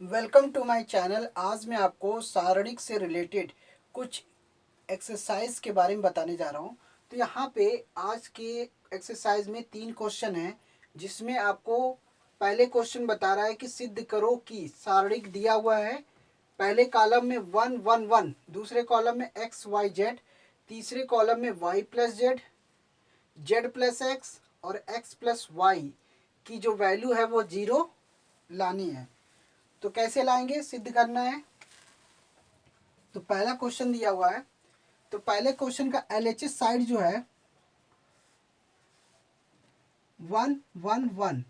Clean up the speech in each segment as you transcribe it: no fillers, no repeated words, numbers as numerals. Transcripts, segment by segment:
Welcome to my channel. आज मैं आपको सारणिक से रिलेटेड कुछ एक्सरसाइज के बारे में बताने जा रहा हूँ। तो यहाँ पे आज के एक्सरसाइज में 3 क्वेश्चन हैं, जिसमें आपको पहले क्वेश्चन बता रहा है कि सिद्ध करो कि सारणिक दिया हुआ है। पहले कॉलम में 1 1 1, दूसरे कॉलम में एक्स वाई जेड, तीसरे कॉलम में y plus z, z plus x और एक्स प्लस वाई की जो वैल्यू है वो 0 लानी है। तो कैसे लाएंगे, सिद्ध करना है। तो पहला क्वेश्चन दिया हुआ है। तो पहले क्वेश्चन का एलएचएस साइड जो है 1 1 1,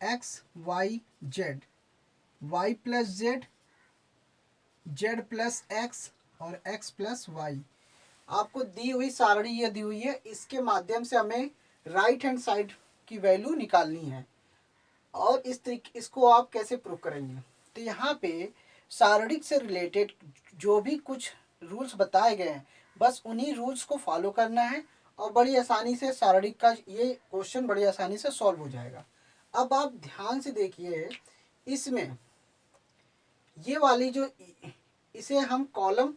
x y z, y plus z, z plus x और एक्स प्लस वाई। आपको दी हुई सारणी ये दी हुई है, इसके माध्यम से हमें राइट हैंड साइड की वैल्यू निकालनी है। और इस तरीके इसको आप कैसे प्रूव करेंगे। तो यहाँ पे सारणिक से रिलेटेड जो भी कुछ रूल्स बताए गए हैं, बस उन्हीं रूल्स को फॉलो करना है और बड़ी आसानी से सारणिक का ये क्वेश्चन बड़ी आसानी से सॉल्व हो जाएगा। अब आप ध्यान से देखिए, इसमें ये वाली जो इसे हम कॉलम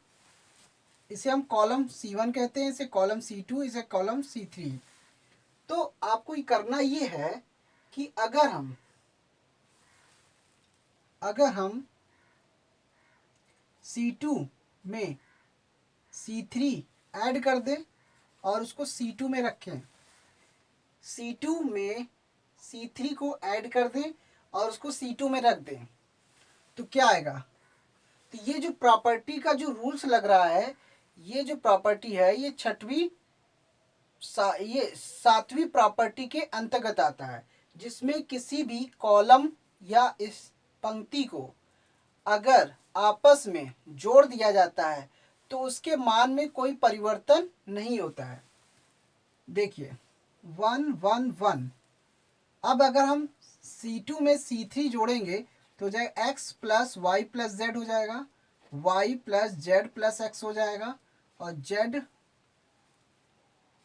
C1 कहते हैं, इसे कॉलम C2, इसे कॉलम C3। तो आपको ये करना ये है कि अगर हम C2 में C3 ऐड कर दें और उसको C2 में रखें, C2 में C3 को ऐड कर दें और उसको C2 में रख दें, तो क्या आएगा। तो ये जो प्रॉपर्टी का जो रूल्स लग रहा है, ये जो प्रॉपर्टी है ये ये सातवीं प्रॉपर्टी के अंतर्गत आता है, जिसमें किसी भी कॉलम या इस पंक्ति को अगर आपस में जोड़ दिया जाता है तो उसके मान में कोई परिवर्तन नहीं होता है। देखिए 1 1 1। अब अगर हम C2 में C3 जोड़ेंगे तो हो जाएगा x plus y plus z हो जाएगा, y plus z plus x हो जाएगा और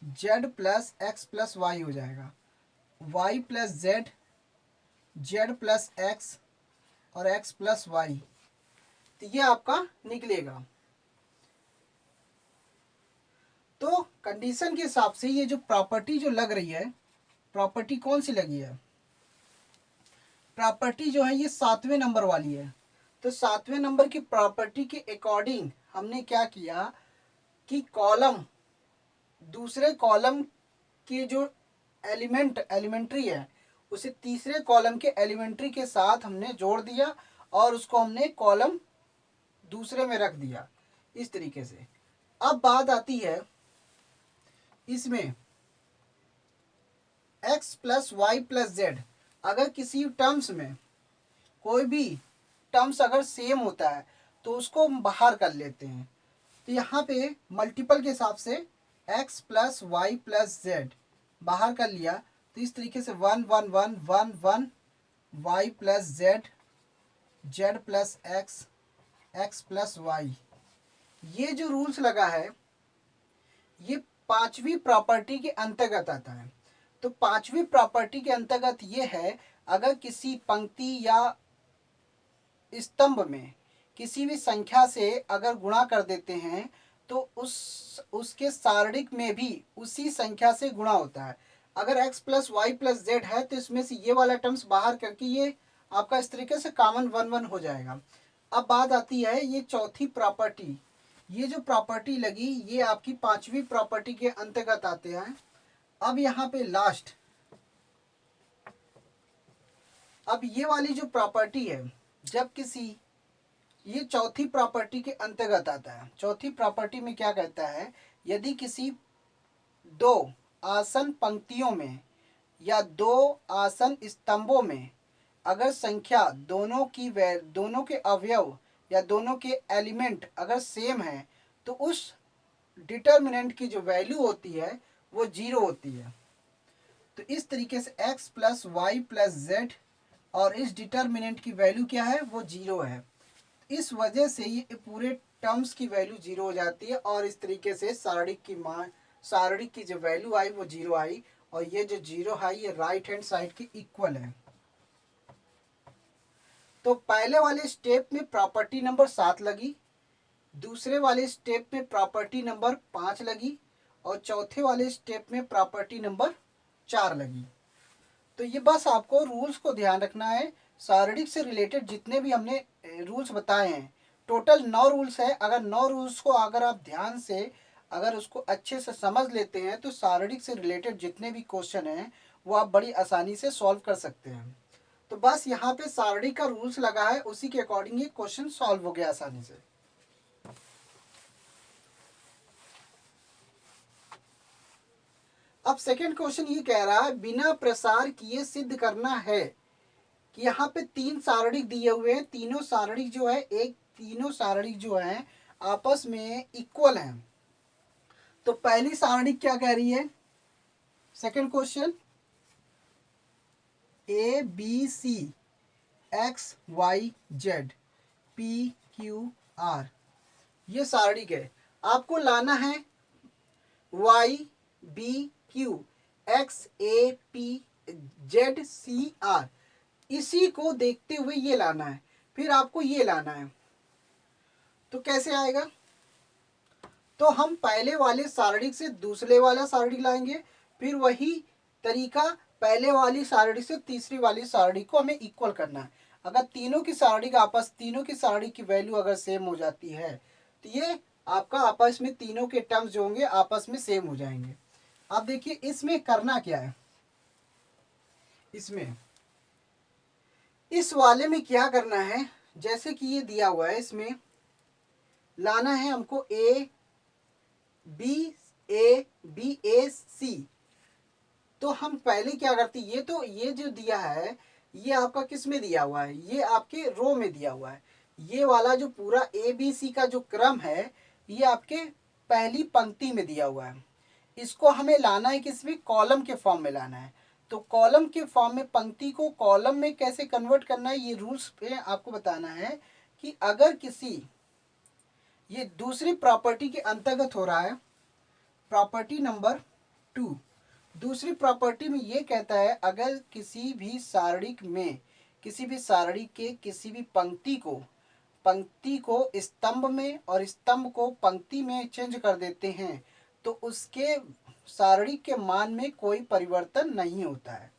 z plus x plus y हो जाएगा, y plus z plus x और x प्लस वाई। तो ये आपका निकलेगा। तो कंडीशन के हिसाब से ये जो प्रॉपर्टी जो लग रही है, प्रॉपर्टी कौन सी लगी है, प्रॉपर्टी जो है ये 7वें नंबर वाली है। तो 7वें नंबर की प्रॉपर्टी के अकॉर्डिंग हमने क्या किया कि कॉलम, दूसरे कॉलम के जो एलिमेंट्री है उसे तीसरे कॉलम के एलिमेंट्री के साथ हमने जोड़ दिया और उसको हमने कॉलम दूसरे में रख दिया, इस तरीके से। अब बात आती है इसमें x plus y plus z, अगर किसी टर्म्स में कोई भी टर्म्स अगर सेम होता है तो उसको हम बाहर कर लेते हैं। तो यहाँ पे मल्टीपल के हिसाब से x plus y plus z बाहर कर लिया, तो इस तरीके से 1 1 1 1 1 y plus z, z plus x, x plus y. ये जो रूल्स लगा है ये 5वीं प्रॉपर्टी के अंतर्गत आता है। तो 5वीं प्रॉपर्टी के अंतर्गत ये है, अगर किसी पंक्ति या स्तंभ में किसी भी संख्या से अगर गुणा कर देते हैं तो उसके सारणिक में भी उसी संख्या से गुणा होता है। अगर x plus y plus z है तो इसमें से ये वाला टर्म्स बाहर करके ये आपका इस तरीके से कॉमन 1 1 हो जाएगा। अब बात आती है ये चौथी प्रॉपर्टी, ये जो प्रॉपर्टी लगी ये आपकी 5वीं प्रॉपर्टी के अंतर्गत आते हैं। अब यहाँ पे लास्ट, अब ये वाली जो प्रॉपर्टी है, जब किसी, ये चौथी प्रॉपर्टी के अंतर्गत आता है। चौथी प्रॉपर्टी में क्या कहता है, यदि किसी दो आसन पंक्तियों में या दो आसन स्तंभों में अगर संख्या दोनों के अवयव या दोनों के एलिमेंट अगर सेम है तो उस डिटर्मिनेंट की जो वैल्यू होती है वो 0 होती है। तो इस तरीके से x plus y plus z और इस डिटर्मिनेंट की वैल्यू क्या है, वो 0 है। इस वजह से ये पूरे टर्म्स की वैल्यू 0 हो जाती है और इस तरीके से सारणिक की जो वैल्यू आई वो 0 आई और ये जो 0 आई ये राइट हैंड साइड की इक्वल है। तो पहले वाले स्टेप में प्रॉपर्टी नंबर 7 लगी, दूसरे वाले स्टेप में प्रॉपर्टी नंबर 5 लगी और चौथे वाले स्टेप में प्रॉपर्टी नंबर 4 लगी। तो ये बस आपको रूल्स को ध्यान रखना है। सारणिक से रिलेटेड जितने भी हमने रूल्स बताए हैं, टोटल 9 रूल्स है। अगर 9 रूल्स को अगर आप ध्यान से अगर उसको अच्छे से समझ लेते हैं तो सारणिक से रिलेटेड जितने भी क्वेश्चन हैं वो आप बड़ी आसानी से सॉल्व कर सकते हैं। तो बस यहाँ पे सारणिक का रूल्स लगा है, उसी के अकॉर्डिंग ये क्वेश्चन सॉल्व हो गया आसानी से। अब सेकंड क्वेश्चन ये कह रहा है बिना प्रसार किए सिद्ध करना है कि यहाँ पे 3 सारणिक दिए हुए हैं, तीनों सारणिक जो है तीनों सारणिक जो है आपस में इक्वल हैं। तो पहली सारणिक क्या कह रही है, second question, a b c x y z p q r, ये सारणिक है। आपको लाना है y b q x a p z c r, इसी को देखते हुए ये लाना है, फिर आपको ये लाना है। तो कैसे आएगा, तो हम पहले वाले सारणिक से दूसरे वाला सारणिक लाएंगे, फिर वही तरीका पहले वाली सारणिक से तीसरी वाली सारणिक को हमें इक्वल करना है। अगर तीनों की सारणिक की वैल्यू अगर सेम हो जाती है तो ये आपका आपस में तीनों के टर्म्स जो होंगे आपस में सेम हो जाएंगे। अब देखिए इसमें करना क्या है, इसमें इस वाले में क्या करना है, जैसे कि ये दिया हुआ है इसमें लाना है हमको ए बी ए सी। तो हम पहले क्या करते, ये जो दिया है ये आपका किस में दिया हुआ है, ये आपके रो में दिया हुआ है। ये वाला जो पूरा ए बी सी का जो क्रम है ये आपके पहली पंक्ति में दिया हुआ है। इसको हमें लाना है किसमें, कॉलम के फॉर्म में लाना है। तो कॉलम के फॉर्म में पंक्ति को कॉलम में कैसे कन्वर्ट करना है, ये रूल्स पे आपको बताना है कि अगर किसी, ये दूसरी प्रॉपर्टी के अंतर्गत हो रहा है, प्रॉपर्टी नंबर 2। दूसरी प्रॉपर्टी में ये कहता है अगर किसी भी सारणिक के किसी भी पंक्ति को स्तंभ में और स्तंभ को पंक्ति में चेंज कर देते हैं तो उसके सारणिक के मान में कोई परिवर्तन नहीं होता है।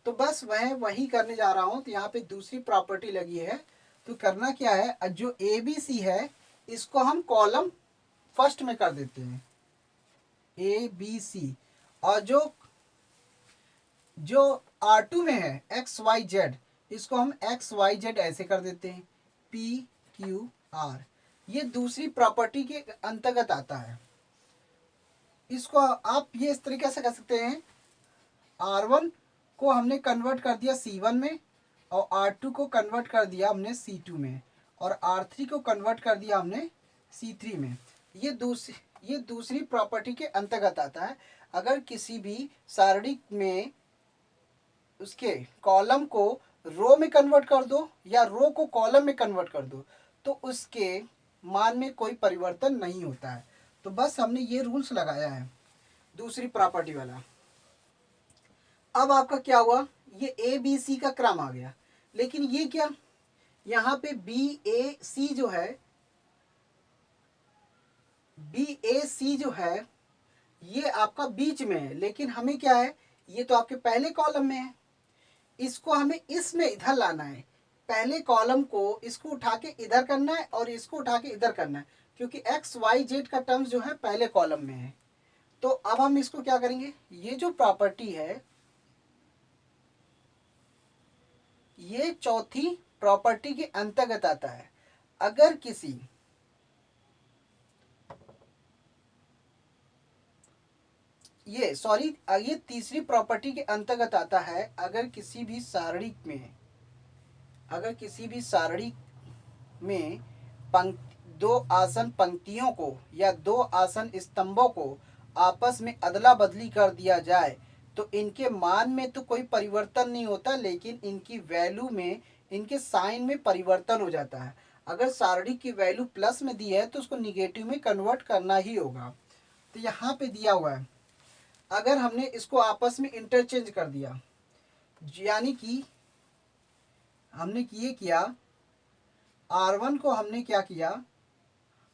तो बस वही करने जा रहा हूँ। तो यहाँ पे दूसरी प्रॉपर्टी लगी है, तो करना क्या है, जो ए बी सी है इसको हम कॉलम फर्स्ट में कर देते हैं, ए बी सी, और जो R2 में है एक्स वाई जेड, इसको हम एक्स वाई जेड ऐसे कर देते हैं, पी क्यू आर। ये दूसरी प्रॉपर्टी के अंतर्गत आता है। इसको आप ये इस तरीके से कर सकते हैं, R1 को हमने कन्वर्ट कर दिया C1 में और R2 को कन्वर्ट कर दिया हमने C2 में और R3 को कन्वर्ट कर दिया हमने C3 में। ये दूसरी प्रॉपर्टी के अंतर्गत आता है। अगर किसी भी सारणिक में उसके कॉलम को रो में कन्वर्ट कर दो या रो को कॉलम में कन्वर्ट कर दो तो उसके मान में कोई परिवर्तन नहीं होता है। तो बस हमने ये रूल्स लगाया है दूसरी प्रॉपर्टी वाला। अब आपका क्या हुआ, ये ए बी सी का क्रम आ गया, लेकिन ये क्या, यहाँ पे बी ए सी जो है ये आपका बीच में है, लेकिन हमें क्या है, ये तो आपके पहले कॉलम में है, इसको हमें इसमें इधर लाना है। पहले कॉलम को इसको उठा के इधर करना है और इसको उठा के इधर करना है, क्योंकि एक्स वाई जेड का टर्म्स जो है पहले कॉलम में है। तो अब हम इसको क्या करेंगे, ये जो प्रॉपर्टी है ये चौथी प्रॉपर्टी के अंतर्गत आता है। अगर किसी ये तीसरी प्रॉपर्टी के अंतर्गत आता है। अगर किसी भी सारणिक में दो आसन पंक्तियों को या दो आसन स्तंभों को आपस में अदला बदली कर दिया जाए तो इनके मान में तो कोई परिवर्तन नहीं होता, लेकिन इनकी वैल्यू में, इनके साइन में परिवर्तन हो जाता है। अगर सारणिक की वैल्यू प्लस में दी है तो उसको निगेटिव में कन्वर्ट करना ही होगा। तो यहाँ पे दिया हुआ है, अगर हमने इसको आपस में इंटरचेंज कर दिया, यानी कि हमने ये किया R1 को हमने क्या किया,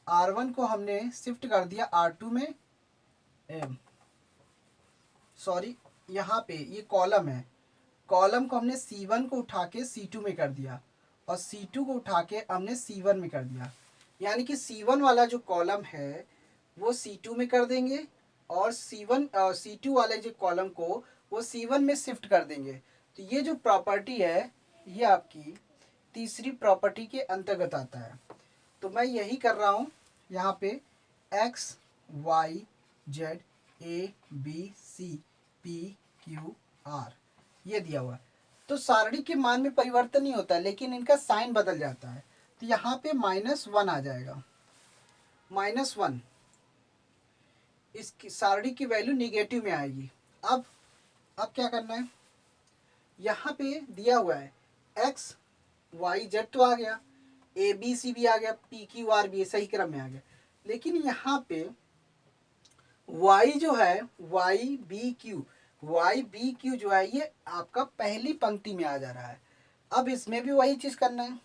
R1 को हमने शिफ्ट कर दिया R2 में, सॉरी यहाँ पे ये कॉलम है, कॉलम को हमने C1 को उठा के C2 में कर दिया और C2 को उठा के हमने C1 में कर दिया। यानी कि C1 वाला जो कॉलम है वो C2 में कर देंगे और C2 वाले जो कॉलम को वो C1 में शिफ्ट कर देंगे। तो ये जो प्रॉपर्टी है ये आपकी तीसरी प्रॉपर्टी के अंतर्गत आता है। तो मैं यही कर रहा हूँ यहाँ पे X Y Z A B C P Q R ये दिया हुआ है। तो सारणी के मान में परिवर्तन नहीं होता है लेकिन इनका साइन बदल जाता है। तो यहाँ पे -1 आ जाएगा, -1, इस सारणी की वैल्यू निगेटिव में आएगी। अब क्या करना है, यहाँ पे दिया हुआ है X Y Z तो आ गया, A B C भी आ गया, P Q R भी सही क्रम में आ गया, लेकिन यहाँ पे Y जो है Y B Q जो है ये आपका पहली पंक्ति में आ जा रहा है। अब इसमें भी वही चीज़ करना है,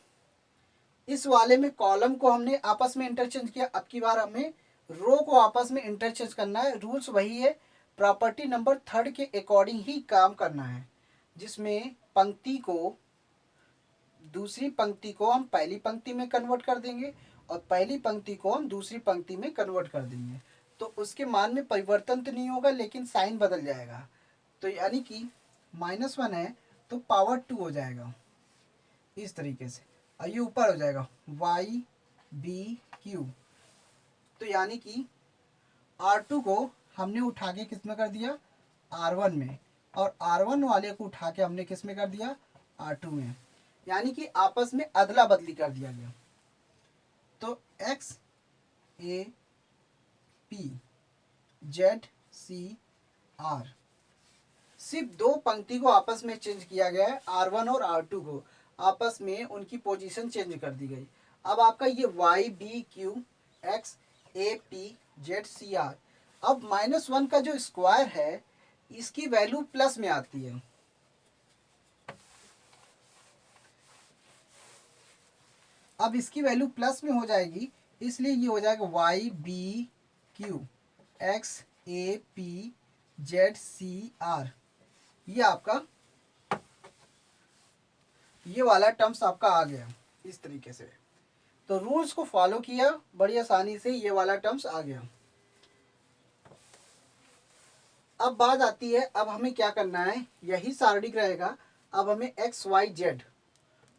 इस वाले में कॉलम को हमने आपस में इंटरचेंज किया, अब की बार हमें रो को आपस में इंटरचेंज करना है। रूल्स वही है, प्रॉपर्टी नंबर 3 के अकॉर्डिंग ही काम करना है, जिसमें पंक्ति को दूसरी पंक्ति को हम पहली पंक्ति में कन्वर्ट कर देंगे और पहली पंक्ति को हम दूसरी पंक्ति में कन्वर्ट कर देंगे। तो उसके मान में परिवर्तन तो नहीं होगा लेकिन साइन बदल जाएगा। तो यानी कि -1 है तो पावर 2 हो जाएगा इस तरीके से, और ये ऊपर हो जाएगा Y B Q। तो यानी कि R2 को हमने उठा के किस में कर दिया, R1 में, और R1 वाले को उठा के हमने किस में कर दिया, R2 में, यानी कि आपस में अदला बदली कर दिया गया। तो X A P Z C R सिर्फ दो पंक्ति को आपस में चेंज किया गया है, R1 और R2 को आपस में उनकी पोजीशन चेंज कर दी गई। अब आपका ये Y B Q X A P Z C R, अब -1 का जो स्क्वायर है इसकी वैल्यू प्लस में आती है। अब इसकी वैल्यू प्लस में हो जाएगी, इसलिए ये हो जाएगा Y B Q X A P Z C R। ये आपका ये वाला टर्म्स आपका आ गया इस तरीके से। तो रूल्स को फॉलो किया, बड़ी आसानी से ये वाला टर्म्स आ गया। अब बात आती है, अब हमें क्या करना है, यही सारणी रहेगा। अब हमें X Y Z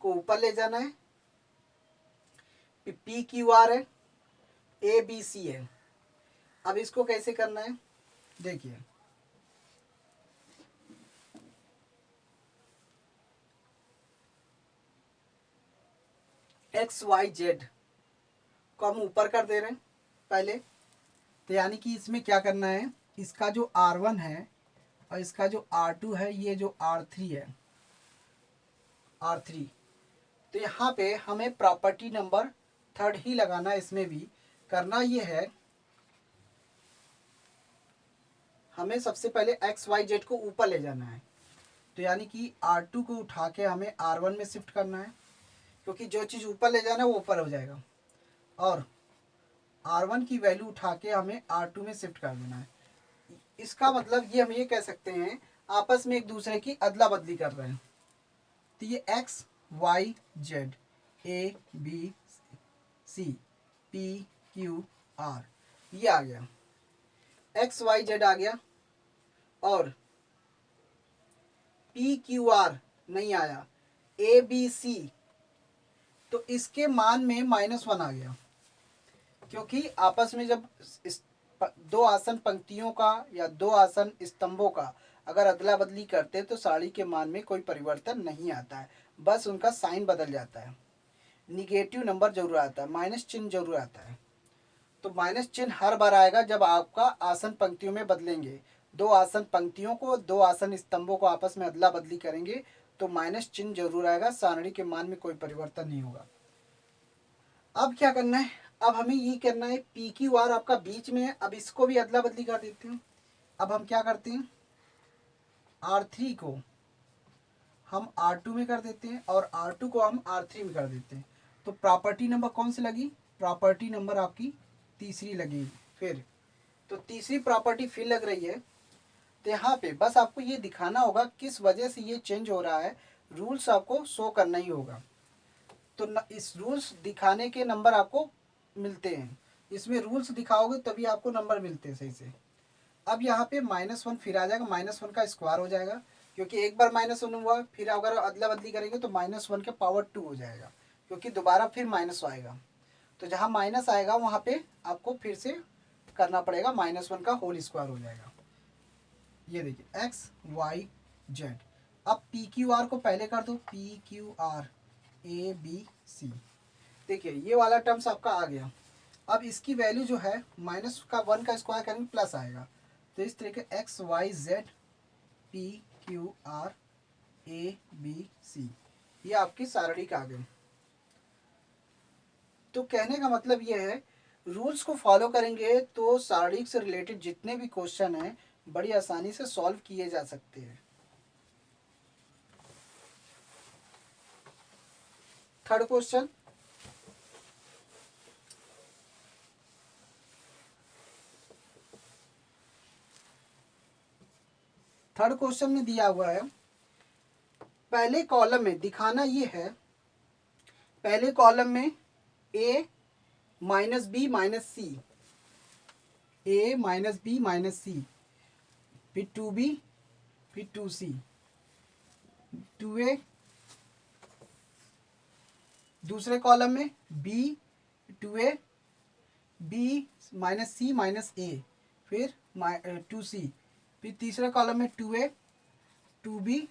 को ऊपर ले जाना है, P Q R है, A B C है। अब इसको कैसे करना है देखिए, X Y Z को हम ऊपर कर दे रहे हैं पहले। तो यानी कि इसमें क्या करना है, इसका जो R1 है और इसका जो R2 है, ये जो R3 है, R3, तो यहाँ पे हमें प्रॉपर्टी नंबर 3 ही लगाना है। इसमें भी करना ये है, हमें सबसे पहले X Y Z को ऊपर ले जाना है। तो यानी कि R2 को उठा के हमें R1 में शिफ्ट करना है, क्योंकि जो चीज़ ऊपर ले जाना है वो ऊपर हो जाएगा, और R1 की वैल्यू उठा के हमें R2 में शिफ्ट कर देना है। इसका मतलब ये हम ये कह सकते हैं आपस में एक दूसरे की अदला बदली कर रहे हैं। तो ये X Y Z A B C P Q R ये आ गया, X Y Z आ गया, और P Q R नहीं आया, A B C, तो इसके मान में -1 आ गया, क्योंकि आपस में जब इस दो आसन पंक्तियों का या दो आसन स्तंभों का अगर अदला बदली करते तो साड़ी के मान में कोई परिवर्तन नहीं आता है, बस उनका साइन बदल जाता है। निगेटिव नंबर जरूर आता है, माइनस चिन्ह जरूर आता है। तो माइनस चिन्ह हर बार आएगा जब आपका आसन पंक्तियों में बदलेंगे, दो आसन पंक्तियों को दो आसन स्तंभों को आपस में अदला बदली करेंगे तो माइनस चिन्ह जरूर आएगा, सारणी के मान में कोई परिवर्तन नहीं होगा। अब क्या करना है, अब हमें ये करना है, पी क्यू आर आपका बीच में है, अब इसको भी अदला बदली कर देते हैं। अब हम क्या करते हैं, R3 को हम R2 में कर देते हैं और R2 को हम R3 में कर देते हैं। तो प्रॉपर्टी नंबर कौन सी लगी, प्रॉपर्टी नंबर आपकी तीसरी लगी। फिर तो तीसरी प्रॉपर्टी फिर लग रही है। तो यहाँ पे बस आपको ये दिखाना होगा किस वजह से ये चेंज हो रहा है, रूल्स आपको शो करना ही होगा। तो इस रूल्स दिखाने के नंबर आपको मिलते हैं, इसमें रूल्स दिखाओगे तभी आपको नंबर मिलते हैं सही से। अब यहाँ पे -1 फिर आ जाएगा, -1 का स्क्वायर हो जाएगा, क्योंकि एक बार -1 हुआ, फिर अगर अदला बदली करेंगे तो -1 के पावर 2 हो जाएगा, क्योंकि दोबारा फिर माइनस आएगा। तो जहाँ माइनस आएगा वहाँ पे आपको फिर से करना पड़ेगा, -1 का होल स्क्वायर हो जाएगा। ये देखिए x y z। अब पी क्यू आर को पहले कर दो, p q r a b c. देखिए ये वाला टर्म्स आपका आ गया। अब इसकी वैल्यू जो है -1 का स्क्वायर करेंगे प्लस आएगा। तो इस तरीके x y z p q r a b c, ये आपकी सारणी का आ गए। तो कहने का मतलब ये है, रूल्स को फॉलो करेंगे तो सारणी से रिलेटेड जितने भी क्वेश्चन हैं बड़ी आसानी से सॉल्व किए जा सकते हैं। थर्ड क्वेश्चन, थर्ड क्वेश्चन में दिया हुआ है, पहले कॉलम में दिखाना ये है, पहले कॉलम में a minus B minus C, a minus B minus C, फिर 2b, फिर 2c, 2a, दूसरे कॉलम में b 2a, b minus C minus a, फिर 2c, फिर तीसरे कॉलम में 2a 2b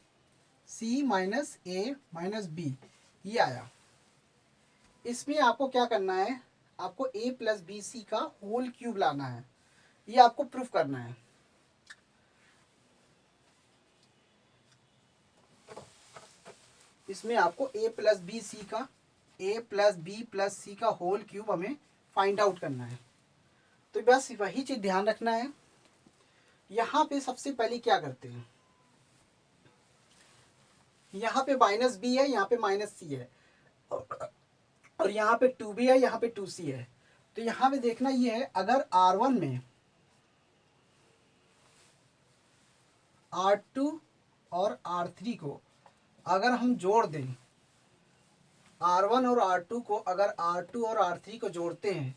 c minus a minus b, ये आया। इसमें आपको क्या करना है, आपको a प्लस बी सी का होल क्यूब लाना है, ये आपको प्रूफ करना है। इसमें आपको a प्लस बी सी का, a प्लस बी प्लस सी का होल क्यूब हमें फाइंड आउट करना है। तो बस वही चीज़ ध्यान रखना है। यहाँ पे सबसे पहले क्या करते हैं, यहाँ पे माइनस बी है, यहाँ पे माइनस सी है, और यहाँ पे 2b है, यहाँ पे 2c है। तो यहाँ पे देखना ये है, अगर R1 में R2 और R3 को अगर हम जोड़ दें, R1 और R2 को अगर R2 और R3 को जोड़ते हैं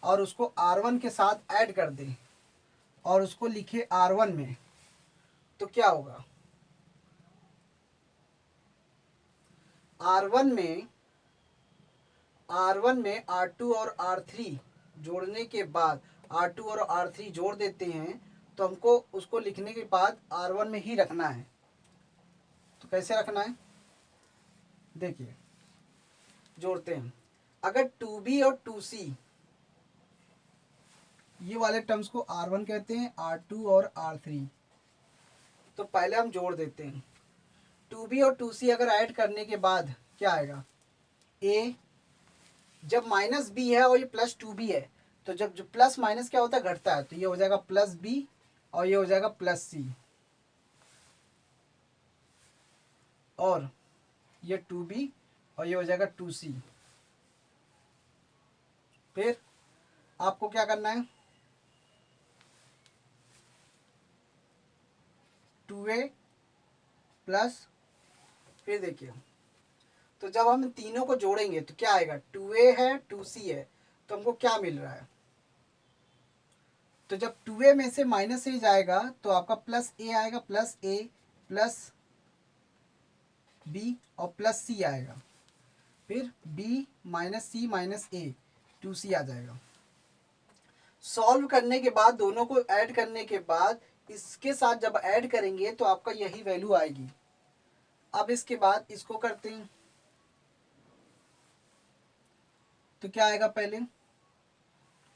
और उसको R1 के साथ ऐड कर दें और उसको लिखे R1 में, तो क्या होगा, R1 में R2 और R3 जोड़ने के बाद, R2 और R3 जोड़ देते हैं तो हमको उसको लिखने के बाद R1 में ही रखना है। तो कैसे रखना है, देखिए जोड़ते हैं। अगर 2b और 2c, ये वाले टर्म्स को R1 कहते हैं, R2 और R3, तो पहले हम जोड़ देते हैं। 2b और 2c अगर ऐड करने के बाद क्या आएगा, a, जब माइनस बी है और ये प्लस 2b है, तो जब जो प्लस माइनस क्या होता है, घटता है, तो ये हो जाएगा प्लस बी और ये हो जाएगा प्लस सी, और ये 2b और ये हो जाएगा 2c। फिर आपको क्या करना है, 2a प्लस, फिर देखिए, तो जब हम तीनों को जोड़ेंगे तो क्या आएगा, 2a है 2c है, तो हमको क्या मिल रहा है, तो जब 2a में से माइनस ए जाएगा तो आपका प्लस ए आएगा, प्लस ए प्लस बी और प्लस सी आएगा, फिर b माइनस सी माइनस ए 2c आ जाएगा। सॉल्व करने के बाद, दोनों को ऐड करने के बाद, इसके साथ जब ऐड करेंगे तो आपका यही वैल्यू आएगी। अब इसके बाद इसको करते हैं, तो क्या आएगा, पहले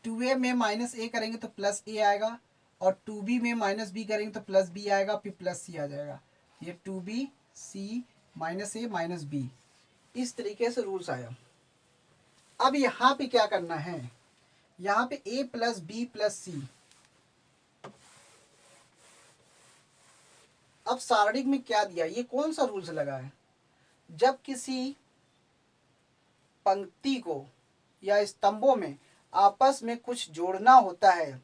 2a में माइनस ए करेंगे तो प्लस ए आएगा, और 2b में माइनस बी करेंगे तो प्लस बी आएगा, फिर प्लस सी आ जाएगा। ये 2b C minus A minus B, इस तरीके से रूल्स आया। अब यहाँ पे क्या करना है, यहाँ पे a plus B plus c, अब सारणिक में क्या दिया, ये कौन सा रूल्स लगा है, जब किसी पंक्ति को या स्तंभों में आपस में कुछ जोड़ना होता है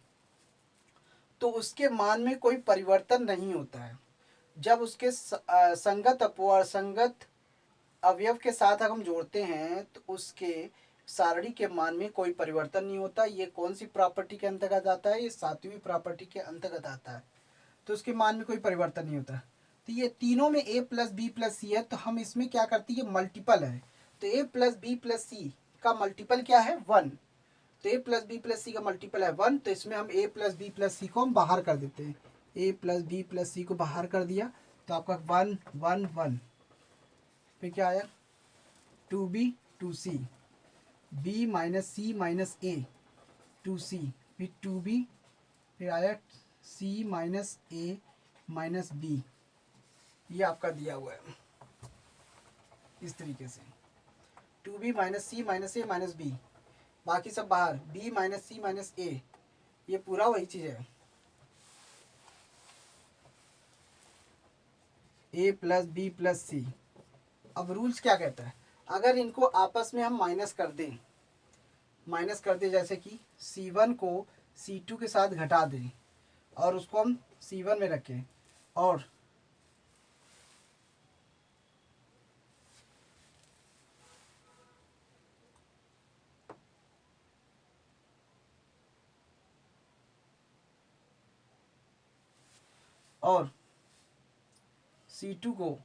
तो उसके मान में कोई परिवर्तन नहीं होता है। जब उसके संगत अपोर संगत अवयव के साथ अगर हम जोड़ते हैं तो उसके सारणी के मान में कोई परिवर्तन नहीं होता। ये कौन सी प्रॉपर्टी के अंतर्गत आता है? ये सातवीं प्रॉपर्टी के अंतर्गत आता है। तो उसके मान में कोई परिवर्तन नहीं होता। तो ये तीनों में a प्लस बी प्लस सी है, तो हम इसमें क्या करते हैं, ये मल्टीपल है। तो a प्लस बी प्लस सी का मल्टीपल क्या है? 1। तो a प्लस बी प्लस सी का मल्टीपल है 1, तो इसमें हम a प्लस बी प्लस सी को हम बाहर कर देते हैं। a प्लस बी प्लस सी को बाहर कर दिया तो आपका 1 1 1, फिर क्या आया? 2b 2c, b minus C minus a 2c, फिर 2b, फिर आया c minus a minus b। ये आपका दिया हुआ है इस तरीके से, 2b minus C minus a minus b, बाकी सब बाहर, b minus C minus a, ये पूरा वही चीज़ है। a plus B plus c. अब रूल्स क्या कहता है? अगर इनको आपस में हम माइनस कर दें जैसे कि C1 को C2 के साथ घटा दें और उसको हम C1 में रखें और C2 को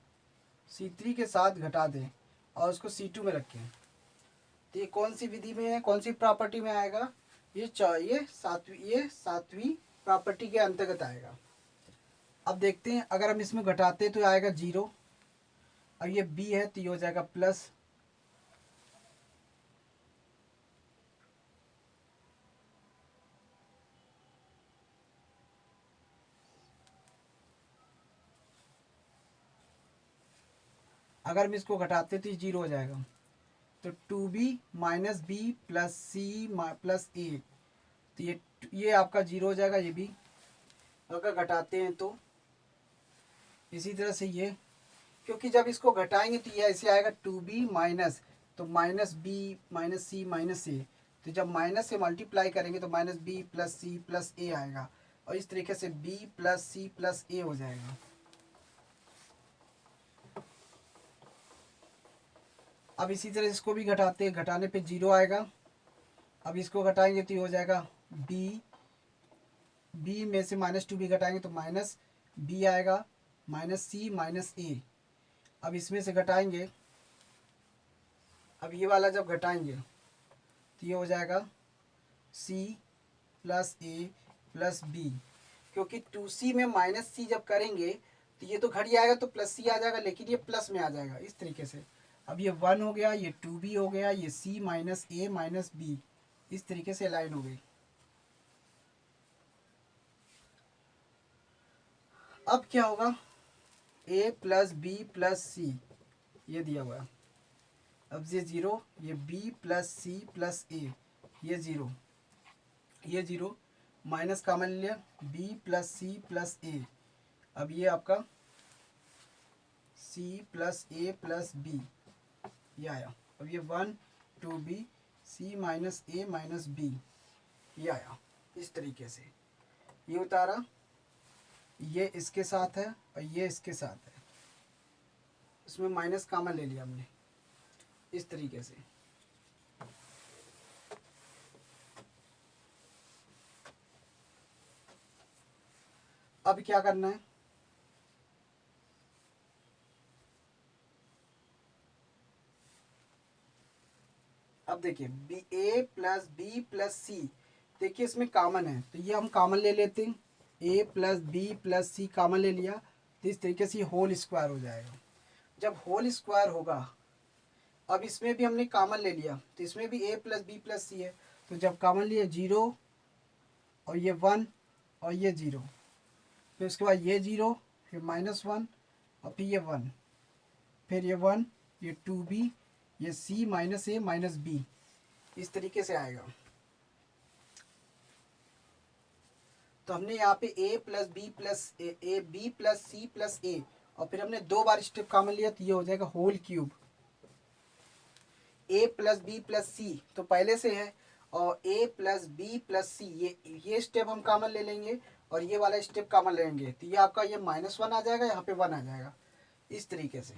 C3 के साथ घटा दें और उसको C2 में रखें, तो ये कौन सी विधि में है, कौन सी प्रॉपर्टी में आएगा? ये सातवीं प्रॉपर्टी के अंतर्गत आएगा। अब देखते हैं, अगर हम इसमें घटाते तो आएगा 0, अब ये b है तो ये हो जाएगा प्लस, अगर हम इसको घटाते तो ये 0 हो जाएगा। तो 2b minus B plus C plus A, तो ये आपका 0 हो जाएगा। ये भी अगर घटाते हैं तो इसी तरह से ये, क्योंकि जब इसको घटाएंगे तो ये ऐसे आएगा 2b माइनस, तो minus B minus C minus A, तो जब माइनस से मल्टीप्लाई करेंगे तो minus B plus C plus A आएगा और इस तरीके से b plus C plus A हो जाएगा। अब इसी तरह इसको भी घटाते हैं, घटाने पे 0 आएगा। अब इसको घटाएंगे तो ये हो जाएगा b में से माइनस 2b घटाएंगे तो माइनस b आएगा, माइनस सी माइनस ए। अब इसमें से घटाएंगे, अब ये वाला जब घटाएंगे तो ये हो जाएगा c प्लस ए प्लस बी, क्योंकि 2c में माइनस सी जब करेंगे तो ये तो घट जाएगा तो प्लस सी आ जाएगा, लेकिन ये प्लस में आ जाएगा इस तरीके से। अब ये 1 हो गया, ये 2b हो गया, ये c minus A minus B, इस तरीके से लाइन हो गई। अब क्या होगा? a प्लस बी प्लस सी ये दिया हुआ है, अब ये 0, ये b प्लस सी प्लस ए, ये 0, ये 0 माइनस कॉमन ले लिया, b प्लस सी प्लस ए, अब ये आपका c प्लस ए प्लस बी ये आया। अब ये 1 2b c minus A minus B ये आया इस तरीके से। ये उतारा, ये इसके साथ है और ये इसके साथ है, इसमें माइनस कॉमन ले लिया हमने इस तरीके से। अब क्या करना है? अब देखिए a प्लस बी प्लस सी, देखिए इसमें कॉमन है तो ये हम कॉमन ले लेते हैं, a plus B plus c common ले लिया, तो इस तरीके से होल स्क्वायर हो जाएगा। जब होल स्क्वायर होगा, अब इसमें भी हमने कॉमन ले लिया तो इसमें भी a प्लस बी प्लस सी है, तो जब कॉमन लिया 0 और ये 1 और ये 0, फिर उसके बाद ये 0, फिर -1 और फिर ये 1, फिर ये 1, ये 2b, ये c minus A minus B, इस तरीके से आएगा। तो हमने यहाँ पे a plus B plus A B plus C plus A, और फिर हमने 2 बार स्टेप कॉमन लिया तो ये हो जाएगा होल क्यूब। ए प्लस बी प्लस सी तो पहले से है, और ए प्लस बी प्लस सी ये स्टेप हम कॉमन ले लेंगे और ये वाला स्टेप कॉमन लेंगे, तो ये आपका ये -1 आ जाएगा, यहाँ पे 1 आ जाएगा इस तरीके से।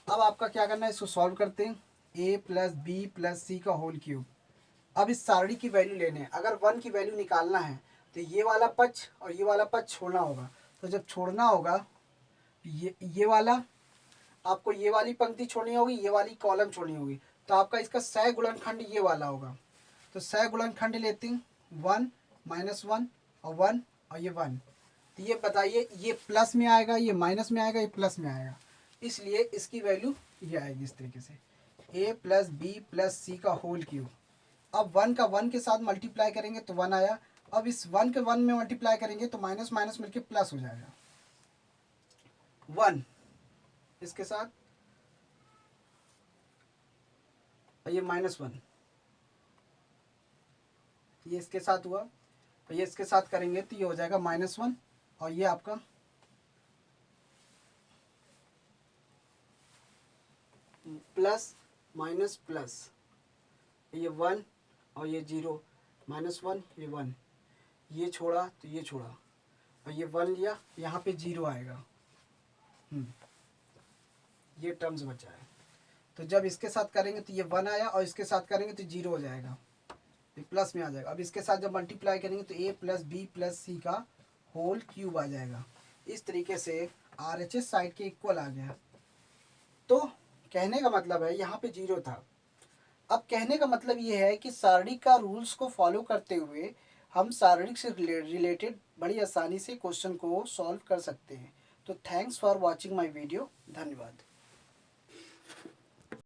अब आपका क्या करना है, इसको सॉल्व करते हैं। ए प्लस बी प्लस सी का होल क्यूब। अब इस सारणी की वैल्यू लेने हैं, अगर 1 की वैल्यू निकालना है तो ये वाला पक्ष और ये वाला पक्ष छोड़ना होगा। तो जब छोड़ना होगा ये वाला आपको ये वाली पंक्ति छोड़नी होगी, ये वाली कॉलम छोड़नी होगी, तो आपका इसका सह गुणनखंड ये वाला होगा। तो सह गुणनखंड लेते हैं 1 -1 और 1 और ये 1। तो ये बताइए ये प्लस में आएगा, ये माइनस में आएगा, ये प्लस में आएगा, इसलिए इसकी वैल्यू ये आएगी इस तरीके से, ए प्लस बी प्लस सी का होल क्यूब। अब 1 का 1 के साथ मल्टीप्लाई करेंगे तो 1 आया। अब इस 1 के 1 में मल्टीप्लाई करेंगे तो माइनस माइनस मिलके प्लस हो जाएगा, 1 इसके साथ और ये -1 ये इसके साथ हुआ, और ये इसके साथ करेंगे तो ये हो जाएगा -1 और ये आपका प्लस माइनस प्लस, ये 1 और ये 0 -1 ये 1, ये छोड़ा तो ये छोड़ा और ये 1 लिया, यहाँ पे 0 आएगा। ये टर्म्स बचा है। तो जब इसके साथ करेंगे तो ये 1 आया और इसके साथ करेंगे तो 0 हो जाएगा, ये प्लस में आ जाएगा। अब इसके साथ जब मल्टीप्लाई करेंगे तो ए प्लस बी प्लस सी का होल क्यूब आ जाएगा। इस तरीके से RHS साइड के इक्वल आ गया। तो कहने का मतलब है यहाँ पे 0 था। अब कहने का मतलब ये है कि सारणी का रूल्स को फॉलो करते हुए हम सारणी से रिलेटेड बड़ी आसानी से क्वेश्चन को सॉल्व कर सकते हैं। तो thanks for watching my video, धन्यवाद।